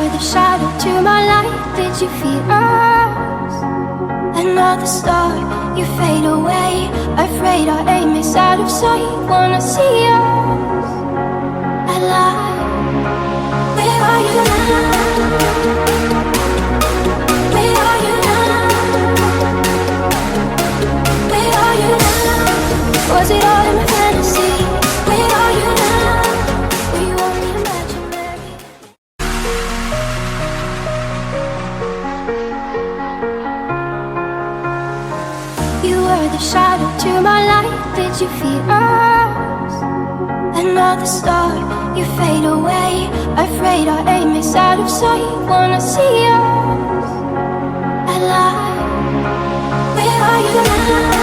The shadow to my light, did you feel us? Another star, you fade away. Afraid our aim is out of sight. Wanna see us alive. Where are you now? Where are you now? Where are you now? Was it all in my fantasy? Where are you now? Were you only imaginary? You were the shadow to my light, did you feel us? Another star, you fade away. Afraid our aim is out of sight. Wanna see us alive. Where are you now?